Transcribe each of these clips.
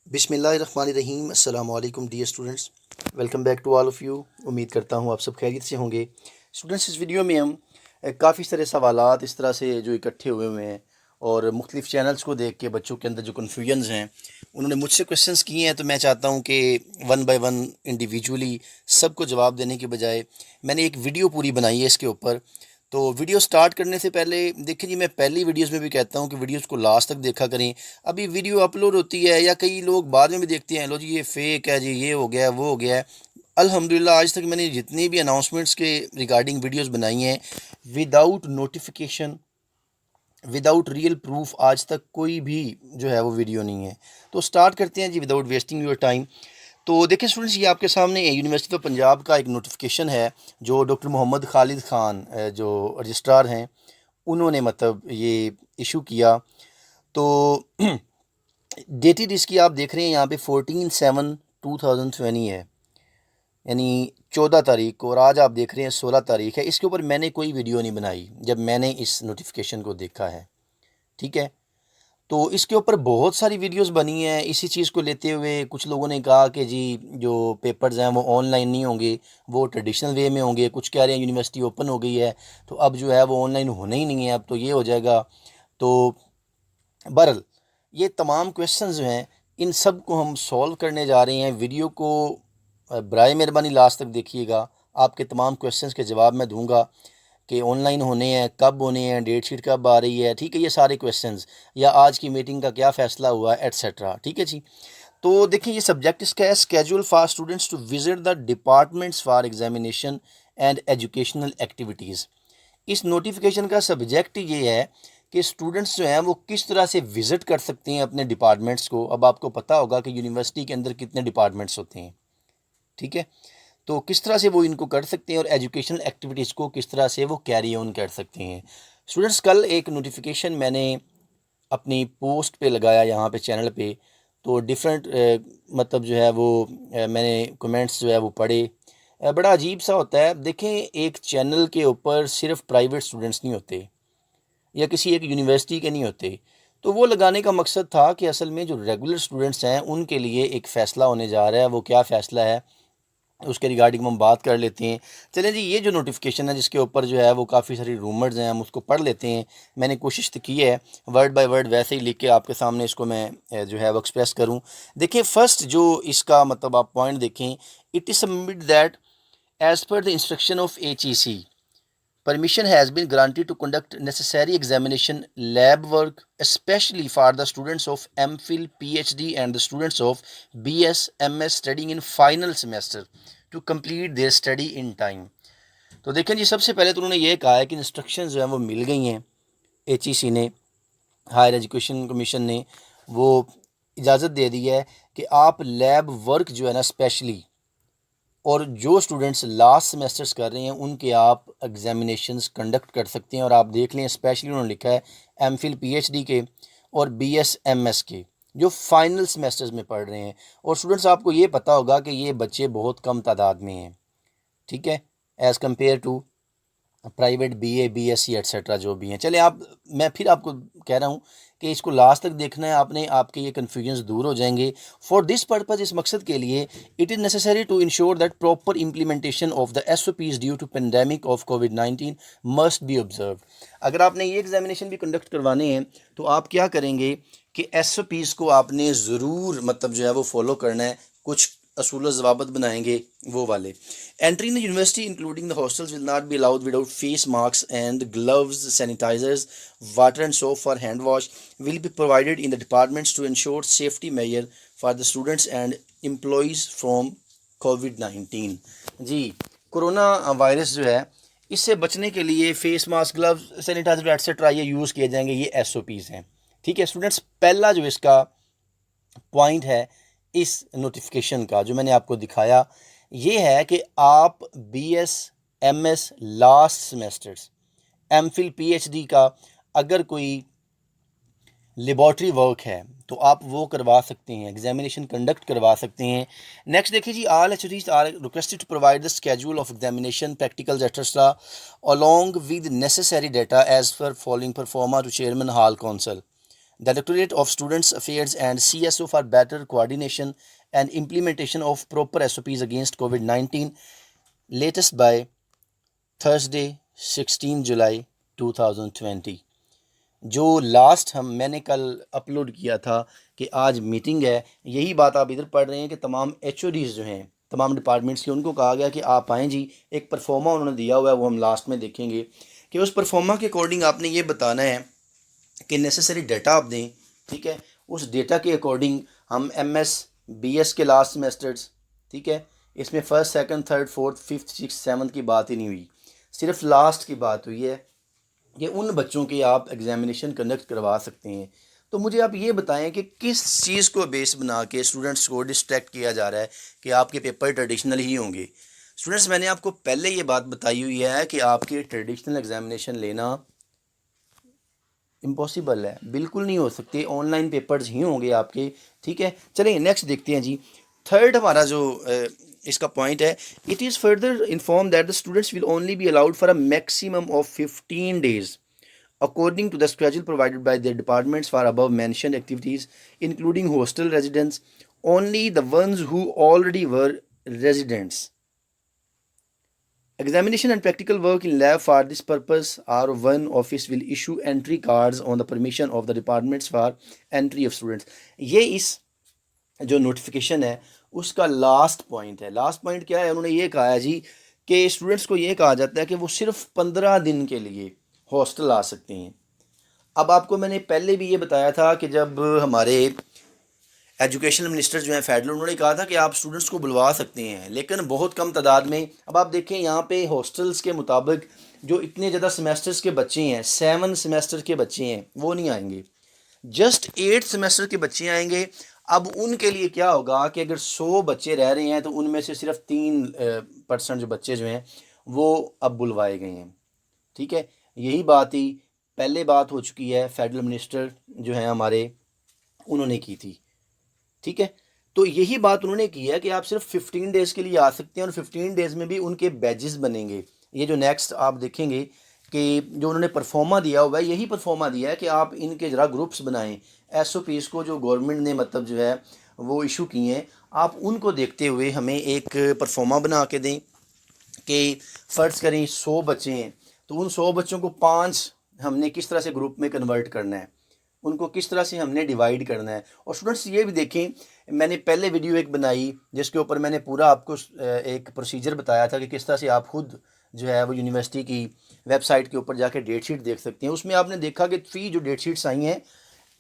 بسم اللہ الرحمن الرحیم. السلام علیکم dear students. Welcome back to all of you. امید کرتا ہوں آپ سب خیریت سے ہوں گے. اسٹوڈنٹس، اس ویڈیو میں ہم کافی سارے سوالات اس طرح سے جو اکٹھے ہوئے ہیں اور مختلف چینلز کو دیکھ کے بچوں کے اندر جو کنفیوژنز ہیں انہوں نے مجھ سے کویسچنس کیے ہیں، تو میں چاہتا ہوں کہ ون بائی ون انڈیویجولی سب کو جواب دینے کے بجائے میں نے ایک ویڈیو پوری بنائی ہے اس کے اوپر. تو ویڈیو سٹارٹ کرنے سے پہلے دیکھیں جی، میں پہلی ویڈیوز میں بھی کہتا ہوں کہ ویڈیوز کو لاسٹ تک دیکھا کریں. ابھی ویڈیو اپلوڈ ہوتی ہے یا کئی لوگ بعد میں بھی دیکھتے ہیں، لو جی یہ فیک ہے، جی یہ ہو گیا ہے، وہ ہو گیا ہے. الحمدللہ آج تک میں نے جتنی بھی اناؤنسمنٹس کے ریگارڈنگ ویڈیوز بنائی ہیں، without notification, without real proof, آج تک کوئی بھی جو ہے وہ ویڈیو نہیں ہے. تو سٹارٹ کرتے ہیں جی وداؤٹ ویسٹنگ یور ٹائم. تو دیکھیں اسٹوڈنٹس، یہ آپ کے سامنے یونیورسٹی آف پنجاب کا ایک نوٹیفیکیشن ہے جو ڈاکٹر محمد خالد خان جو رجسٹرار ہیں انہوں نے مطلب یہ ایشو کیا. تو ڈیٹڈ اس کی آپ دیکھ رہے ہیں یہاں پہ 14/7/2020 ہے، یعنی 14 تاریخ کو، اور آج آپ دیکھ رہے ہیں 16 تاریخ ہے. اس کے اوپر میں نے کوئی ویڈیو نہیں بنائی جب میں نے اس نوٹیفیکیشن کو دیکھا ہے. ٹھیک ہے، تو اس کے اوپر بہت ساری ویڈیوز بنی ہیں اسی چیز کو لیتے ہوئے. کچھ لوگوں نے کہا کہ جی جو پیپرز ہیں وہ آن لائن نہیں ہوں گے، وہ ٹریڈیشنل وے میں ہوں گے. کچھ کہہ رہے ہیں یونیورسٹی اوپن ہو گئی ہے تو اب جو ہے وہ آن لائن ہونا ہی نہیں ہے، اب تو یہ ہو جائے گا. تو بہرحال یہ تمام کویشچنز جو ہیں ان سب کو ہم سولو کرنے جا رہے ہیں. ویڈیو کو برائے مہربانی لاسٹ تک دیکھیے گا، آپ کے تمام کویشچنز کے جواب میں دوں گا کہ آن لائن ہونے ہیں، کب ہونے ہیں، ڈیٹ شیٹ کب آ رہی ہے. ٹھیک ہے، یہ سارے کویشچنز، یا آج کی میٹنگ کا کیا فیصلہ ہوا ہے ایٹسیٹرا. ٹھیک ہے جی. تو دیکھیں یہ سبجیکٹ اس کا ہے schedule for students to visit the departments for examination and educational activities. اس نوٹیفیکیشن کا سبجیکٹ یہ ہے کہ اسٹوڈنٹس جو ہیں وہ کس طرح سے وزٹ کر سکتے ہیں اپنے ڈپارٹمنٹس کو. اب آپ کو پتہ ہوگا کہ یونیورسٹی کے اندر کتنے ڈپارٹمنٹس ہوتے ہیں. ٹھیک ہے، تو کس طرح سے وہ ان کو کر سکتے ہیں اور ایجوکیشنل ایکٹیویٹیز کو کس طرح سے وہ کیری آن کر سکتے ہیں. اسٹوڈنٹس، کل ایک نوٹیفیکیشن میں نے اپنی پوسٹ پہ لگایا یہاں پہ چینل پہ، تو ڈفرینٹ مطلب جو ہے وہ میں نے کمنٹس جو ہے وہ پڑھے. بڑا عجیب سا ہوتا ہے. دیکھیں ایک چینل کے اوپر صرف پرائیویٹ اسٹوڈنٹس نہیں ہوتے یا کسی ایک یونیورسٹی کے نہیں ہوتے. تو وہ لگانے کا مقصد تھا کہ اصل میں جو ریگولر اسٹوڈنٹس ہیں ان کے لیے ایک فیصلہ ہونے جا رہا ہے. وہ کیا فیصلہ ہے اس کے ریگارڈنگ ہم بات کر لیتے ہیں. چلیں جی، یہ جو نوٹیفیکیشن ہے جس کے اوپر جو ہے وہ کافی ساری رومرز ہیں، ہم اس کو پڑھ لیتے ہیں. میں نے کوشش تو کی ہے ورڈ بائی ورڈ ویسے ہی لکھ کے آپ کے سامنے اس کو میں جو ہے وہ ایکسپریس کروں. دیکھیں فرسٹ جو اس کا مطلب آپ پوائنٹ دیکھیں، it is submit that as per the instruction of HEC permission has been granted to conduct necessary examination lab work especially for the students of MPhil PhD and the students of BS MS studying in final semester to complete their study in time. تو دیکھیں جی، سب سے پہلے تو انہوں نے یہ کہا ہے کہ انسٹرکشنز جو ہیں وہ مل گئی ہیں. HEC نے، ہائر ایجوکیشن کمیشن نے وہ اجازت دے دی ہے کہ آپ لیب ورک جو ہے نا اسپیشلی، اور جو اسٹوڈنٹس لاسٹ سیمیسٹرس کر رہے ہیں ان کے آپ ایگزامینیشنز کنڈکٹ کر سکتے ہیں. اور آپ دیکھ لیں اسپیشلی انہوں نے لکھا ہے MPhil PhD کے اور BS MS کے جو فائنل سیمیسٹرز میں پڑھ رہے ہیں. اور اسٹوڈنٹس آپ کو یہ پتہ ہوگا کہ یہ بچے بہت کم تعداد میں ہیں. ٹھیک ہے، as compare to private BA BSc etcetera جو بھی ہیں. چلیں میں پھر آپ کو کہہ رہا ہوں کہ اس کو لاسٹ تک دیکھنا ہے آپ نے، آپ کے یہ کنفیوژنس دور ہو جائیں گے. فار دس پرپز، اس مقصد کے لیے، it is necessary to ensure that proper implementation of the SOPs due to pandemic of COVID-19 must be observed. اگر آپ نے یہ ایگزامینیشن بھی کنڈکٹ کروانے ہیں تو آپ کیا کریں گے کہ SOPs کو آپ نے ضرور مطلب جو ہے وہ فالو کرنا ہے. کچھ اصول و ضوابط بنائیں گے وہ والے. Entry in the university including the hostels will not be allowed without face masks and gloves, sanitizers, water and soap for hand wash will be provided in the departments to ensure safety measure for the students and employees from COVID-19. جی، corona virus جو ہے اس سے بچنے کے لیے face mask, gloves, sanitizer etcetera یہ use کیے جائیں گے. یہ SOPs ہیں. ٹھیک ہے اسٹوڈنٹس، پہلا جو اس کا پوائنٹ ہے اس نوٹیفیکیشن کا جو میں نے آپ کو دکھایا، یہ ہے کہ آپ BS MS last semesters, MPhil PhD کا اگر کوئی لیبارٹری ورک ہے تو آپ وہ کروا سکتے ہیں، ایگزامینیشن کنڈکٹ کروا سکتے ہیں. نیکسٹ دیکھیے جی، all HODs are requested to provide the schedule of examination practicals etcetera along with necessary data as per following performa to chairman hall council. Directorate of Students Affairs and CSO for better coordination and implementation of proper SOPs against COVID-19, latest by Thursday 16 July 2020. جو last میں نے کل upload کیا تھا کہ آج meeting ہے، یہی بات آپ ادھر پڑھ رہے ہیں کہ تمام ایچ او ڈیز جو ہیں تمام ڈپارٹمنٹس کے، ان کو کہا گیا کہ آپ آئیں جی، ایک پرفارما انہوں نے دیا ہوا ہے، وہ ہم لاسٹ میں دیکھیں گے کہ اس پرفارما کے اکارڈنگ آپ نے یہ بتانا ہے کہ نیسیسری ڈیٹا آپ دیں، ٹھیک ہے، اس ڈیٹا کے اکارڈنگ ہم ایم ایس بی ایس کے لاسٹ سیمیسٹرز، ٹھیک ہے، اس میں first second third fourth fifth six seventh کی بات ہی نہیں ہوئی، صرف لاسٹ کی بات ہوئی ہے کہ ان بچوں کی آپ ایگزامینیشن کنڈکٹ کروا سکتے ہیں۔ تو مجھے آپ یہ بتائیں کہ کس چیز کو بیس بنا کے اسٹوڈنٹس کو ڈسٹریکٹ کیا جا رہا ہے کہ آپ کے پیپر ٹریڈیشنل ہی ہوں گے۔ اسٹوڈنٹس، میں نے آپ کو پہلے یہ بات بتائی ہوئی ہے کہ آپ کے ٹریڈیشنل ایگزامینیشن لینا امپاسبل ہے، بالکل نہیں ہو سکتے، آن لائن پیپرز ہی ہوں گے آپ کے، ٹھیک ہے۔ چلیں نیکسٹ دیکھتے ہیں جی، تھرڈ ہمارا جو اس کا پوائنٹ ہے، it is further inform that the students will only be allowed for a maximum of 15 days according to the schedule provided by their departments for above mentioned activities, including hostel residents, only the ones who already were residents. Examination and practical work in lab for this purpose are one office will issue entry cards on the permission of the departments for entry of students. یہ اس جو notification ہے اس کا last point ہے۔ Last point کیا ہے؟ انہوں نے یہ کہا ہے جی کہ اسٹوڈنٹس کو یہ کہا جاتا ہے کہ وہ صرف 15 دن کے لیے ہاسٹل آ سکتے ہیں۔ اب آپ کو میں نے پہلے بھی یہ بتایا تھا کہ جب ہمارے ایجوکیشن منسٹر جو ہیں فیڈرل، انہوں نے کہا تھا کہ آپ اسٹوڈنٹس کو بلوا سکتے ہیں لیکن بہت کم تعداد میں۔ اب آپ دیکھیں یہاں پہ ہاسٹلس کے مطابق جو اتنے زیادہ سیمیسٹرز کے بچے ہیں، 7 سیمیسٹر کے بچے ہیں، وہ نہیں آئیں گے، جسٹ 8 سیمیسٹر کے بچے آئیں گے۔ اب ان کے لیے کیا ہوگا کہ اگر 100 بچے رہ رہے ہیں تو ان میں سے صرف 3% جو بچے جو ہیں وہ اب بلوائے گئے ہیں، ٹھیک ہے۔ یہی بات ہی پہلے بات ہو چکی ہے، فیڈرل منسٹر جو ہیں ہمارے، انہوں نے کی تھی، ٹھیک ہے۔ تو یہی بات انہوں نے کی ہے کہ آپ صرف 15 days کے لیے آ سکتے ہیں، اور 15 days میں بھی ان کے بیجز بنیں گے۔ یہ جو نیکسٹ آپ دیکھیں گے کہ جو انہوں نے پرفارما دیا ہوا ہے، یہی پرفارما دیا ہے کہ آپ ان کے ذرا گروپس بنائیں، ایس او پیز کو جو گورنمنٹ نے مطلب جو ہے وہ ایشو کیے ہیں، آپ ان کو دیکھتے ہوئے ہمیں ایک پرفارما بنا کے دیں کہ فرض کریں 100 بچے ہیں تو ان 100 بچوں کو 5 ہم نے کس طرح سے گروپ میں کنورٹ کرنا ہے، ان کو کس طرح سے ہم نے ڈیوائیڈ کرنا ہے۔ اور اسٹوڈنٹس یہ بھی دیکھیں، میں نے پہلے ویڈیو ایک بنائی جس کے اوپر میں نے پورا آپ کو ایک پروسیجر بتایا تھا کہ کس طرح سے آپ خود جو ہے وہ یونیورسٹی کی ویب سائٹ کے اوپر جا کے ڈیٹ شیٹ دیکھ سکتے ہیں۔ اس میں آپ نے دیکھا کہ 3 جو ڈیٹ شیٹس آئی ہیں،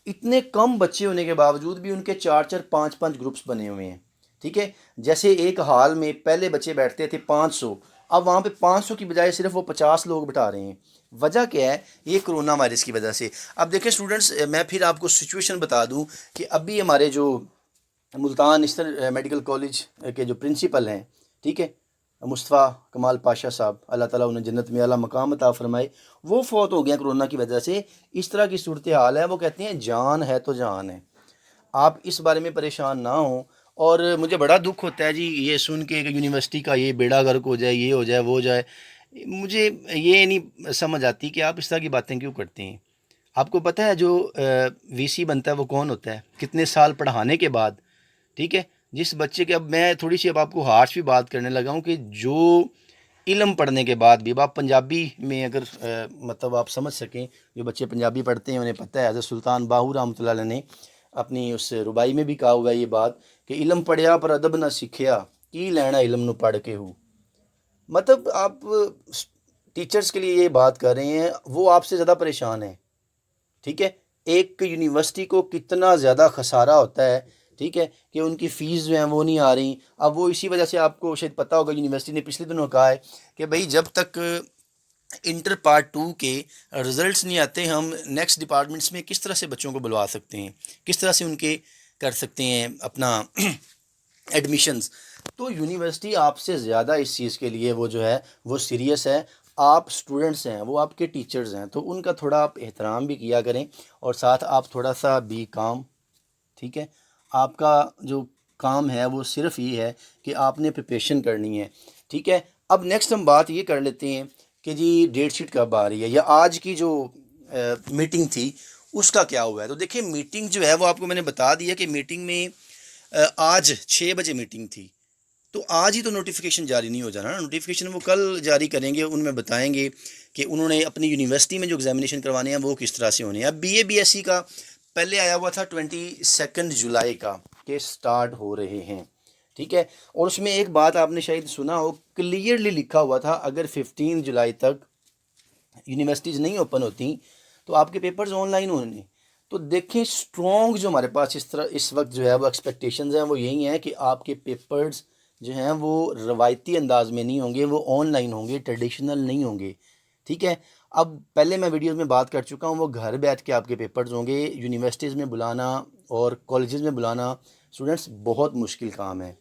اتنے کم بچے ہونے کے باوجود بھی ان کے 4 5 گروپس بنے ہوئے ہیں، ٹھیک ہے۔ جیسے ایک ہال میں پہلے بچے بیٹھتے تھے 500، اب وہاں پہ 500 کی بجائے صرف وہ 50 لوگ بٹھا رہے ہیں۔ وجہ کیا ہے؟ یہ کرونا وائرس کی وجہ سے۔ اب دیکھیں اسٹوڈنٹس، میں پھر آپ کو سچویشن بتا دوں کہ ابھی ہمارے جو ملتان ایسٹرن میڈیکل کالج کے جو پرنسپل ہیں، ٹھیک ہے، مصطفیٰ کمال پاشا صاحب، اللہ تعالیٰ انہیں جنت میں اعلیٰ مقام عطا فرمائے، وہ فوت ہو گیا کرونا کی وجہ سے۔ اس طرح کی صورتحال ہے، وہ کہتے ہیں جان ہے تو جان ہے، آپ اس بارے میں پریشان نہ ہوں۔ اور مجھے بڑا دکھ ہوتا ہے جی یہ سن کے کہ یونیورسٹی کا یہ بیڑا غرق ہو جائے، یہ ہو جائے، وہ ہو جائے۔ مجھے یہ نہیں سمجھ آتی کہ آپ اس طرح کی باتیں کیوں کرتے ہیں۔ آپ کو پتہ ہے جو وی سی بنتا ہے وہ کون ہوتا ہے؟ کتنے سال پڑھانے کے بعد، ٹھیک ہے۔ جس بچے کے، اب میں تھوڑی سی اب آپ کو ہارش بھی بات کرنے لگا ہوں کہ جو علم پڑھنے کے بعد بھی، اب آپ پنجابی میں اگر مطلب آپ سمجھ سکیں، جو بچے پنجابی پڑھتے ہیں انہیں پتہ ہے، حضرت سلطان باہو رحمۃ اللہ علیہ نے اپنی اس ربائی میں بھی کہا ہوا ہے یہ بات کہ علم پڑھیا پر ادب نہ سیکھیا، کی لینا علم نو پڑھ کے ہو۔ مطلب آپ ٹیچرز کے لیے یہ بات کر رہے ہیں، وہ آپ سے زیادہ پریشان ہیں، ٹھیک ہے۔ ایک یونیورسٹی کو کتنا زیادہ خسارہ ہوتا ہے، ٹھیک ہے، کہ ان کی فیس جو ہیں وہ نہیں آ رہی۔ اب وہ اسی وجہ سے آپ کو شاید پتہ ہوگا، یونیورسٹی نے پچھلے دنوں کہا ہے کہ بھئی جب تک انٹر پارٹ 2 کے رزلٹس نہیں آتے، ہم نیکسٹ ڈپارٹمنٹس میں کس طرح سے بچوں کو بلوا سکتے ہیں، کس طرح سے ان کے کر سکتے ہیں اپنا ایڈمیشنز۔ تو یونیورسٹی آپ سے زیادہ اس چیز کے لیے وہ جو ہے وہ سیریس ہے۔ آپ اسٹوڈنٹس ہیں، وہ آپ کے ٹیچرز ہیں، تو ان کا تھوڑا آپ احترام بھی کیا کریں، اور ساتھ آپ تھوڑا سا بھی کام، ٹھیک ہے۔ آپ کا جو کام ہے وہ صرف یہ ہے کہ آپ نے پریپریشن کرنی ہے، ٹھیک ہے۔ اب نیکسٹ ہم بات یہ کر لیتے ہیں کہ جی ڈیٹ شیٹ کب آ رہی ہے، یا آج کی جو میٹنگ تھی اس کا کیا ہوا ہے؟ تو دیکھیں میٹنگ جو ہے وہ آپ کو میں نے بتا دیا کہ میٹنگ میں آج 6 بجے میٹنگ تھی، تو آج ہی تو نوٹیفیکیشن جاری نہیں ہو جانا نا، نوٹیفیکیشن وہ کل جاری کریں گے، ان میں بتائیں گے کہ انہوں نے اپنی یونیورسٹی میں جو ایگزامینیشن کروانے ہیں وہ کس طرح سے ہونے ہیں۔ اب B A B S C کا پہلے آیا ہوا تھا 22 جولائی کا کہ سٹارٹ ہو رہے ہیں، ٹھیک ہے، اور اس میں ایک بات آپ نے شاید سنا ہو، کلیئرلی لکھا ہوا تھا اگر 15 جولائی تک یونیورسٹیز نہیں اوپن ہوتی تو آپ کے پیپرز آن لائن ہونے۔ تو دیکھیں اسٹرانگ جو ہمارے پاس اس وقت جو ہے وہ ایکسپیکٹیشنز ہیں وہ یہی ہیں کہ آپ کے پیپرز جو ہیں وہ روایتی انداز میں نہیں ہوں گے، وہ آن لائن ہوں گے، ٹریڈیشنل نہیں ہوں گے، ٹھیک ہے۔ اب پہلے میں ویڈیوز میں بات کر چکا ہوں، وہ گھر بیٹھ کے آپ کے پیپرز ہوں گے، یونیورسٹیز میں بلانا اور کالجز میں بلانا اسٹوڈنٹس بہت مشکل کام ہے،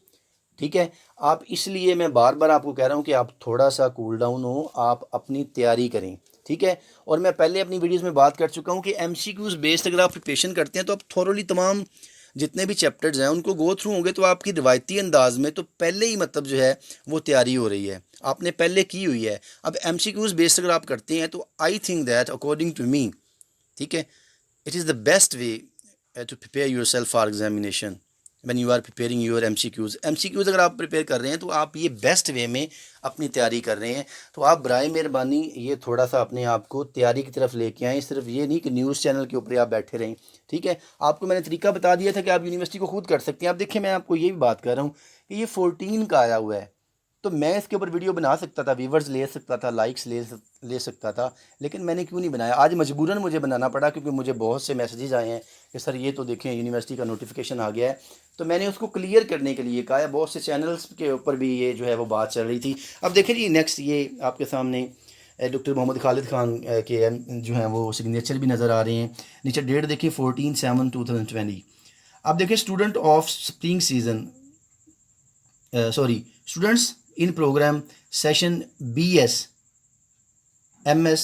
ٹھیک ہے۔ آپ اس لیے میں بار بار آپ کو کہہ رہا ہوں کہ آپ تھوڑا سا کول ڈاؤن ہو، آپ اپنی تیاری کریں، ٹھیک ہے۔ اور میں پہلے اپنی ویڈیوز میں بات کر چکا ہوں کہ ایم سی کیوز بیسڈ اگر آپ پریپریشن کرتے ہیں تو آپ تھورولی تمام جتنے بھی چیپٹرز ہیں ان کو گو تھرو ہوں گے، تو آپ کی روایتی انداز میں تو پہلے ہی مطلب جو ہے وہ تیاری ہو رہی ہے، آپ نے پہلے کی ہوئی ہے۔ اب ایم سی کیوز بیسڈ اگر آپ کرتے ہیں تو I think that according to me, ٹھیک ہے، it is the best way to prepare yourself for examination when you are preparing your M C Qs. M C Qs اگر آپ prepare کر رہے ہیں تو آپ یہ بیسٹ وے میں اپنی تیاری کر رہے ہیں، تو آپ برائے مہربانی یہ تھوڑا سا اپنے آپ کو تیاری کی طرف لے کے آئیں، صرف یہ نہیں کہ نیوز چینل کے اوپر آپ بیٹھے رہیں، ٹھیک ہے۔ آپ کو میں نے طریقہ بتا دیا تھا کہ آپ یونیورسٹی کو خود کر سکتے ہیں۔ آپ دیکھیں میں آپ کو یہ بھی بات کر رہا ہوں کہ یہ 14 کا آیا ہوا ہے، تو میں اس کے اوپر ویڈیو بنا سکتا تھا، ویورز لے سکتا تھا، لائکس لے سکتا تھا، لیکن میں نے کیوں نہیں بنایا؟ آج مجبوراً مجھے بنانا پڑا کیونکہ مجھے بہت سے میسیجز آئے ہیں کہ سر یہ تو دیکھیں یونیورسٹی کا نوٹیفیکیشن آ گیا ہے، تو میں نے اس کو کلیئر کرنے کے لیے کہا ہے۔ بہت سے چینلز کے اوپر بھی یہ جو ہے وہ بات چل رہی تھی۔ اب دیکھیں جی نیکسٹ یہ آپ کے سامنے ڈاکٹر محمد خالد خان کے جو ہیں وہ سگنیچر بھی نظر آ رہے ہیں، نیچے ڈیٹ دیکھیں 14/7/2020۔ اب دیکھیں student of spring season students in program session B S M S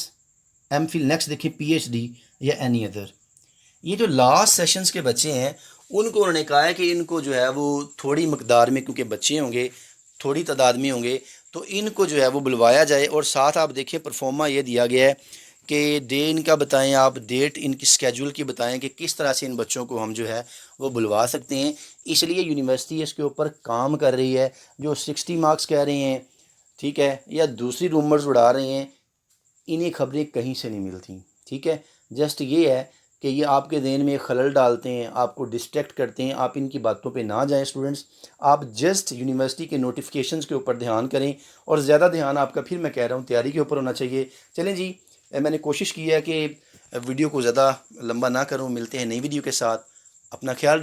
MPhil, next دیکھیں پی ایچ ڈی یا اینی ادر۔ یہ جو لاسٹ سیشنز کے بچے ہیں ان کو انہوں نے کہا ہے کہ ان کو جو ہے وہ تھوڑی مقدار میں، کیونکہ بچے ہوں گے تھوڑی تعداد میں ہوں گے، تو ان کو جو ہے وہ بلوایا جائے، اور ساتھ آپ دیکھیں پرفارما یہ دیا گیا ہے کہ ڈے ان کا بتائیں، آپ ڈیٹ ان کی اسکیجول کی بتائیں کہ کس طرح سے ان بچوں کو ہم جو ہے وہ بلوا سکتے ہیں۔ اس لیے یونیورسٹی اس کے اوپر کام کر رہی ہے۔ جو 60 مارکس کہہ رہے ہیں، ٹھیک ہے، یا دوسری رومرز اڑا رہے ہیں، انہیں خبریں کہیں سے نہیں ملتی، ٹھیک ہے۔ جسٹ یہ ہے کہ یہ آپ کے ذہن میں خلل ڈالتے ہیں، آپ کو ڈسٹریکٹ کرتے ہیں، آپ ان کی باتوں پہ نہ جائیں اسٹوڈنٹس، آپ جسٹ یونیورسٹی کے نوٹیفیکیشنز کے اوپر دھیان کریں، اور زیادہ دھیان آپ کا پھر میں کہہ رہا ہوں تیاری کے اوپر ہونا چاہیے۔ چلیں جی، میں نے کوشش کی ہے کہ ویڈیو کو زیادہ لمبا نہ کروں، ملتے ہیں نئی ویڈیو کے ساتھ، اپنا خیال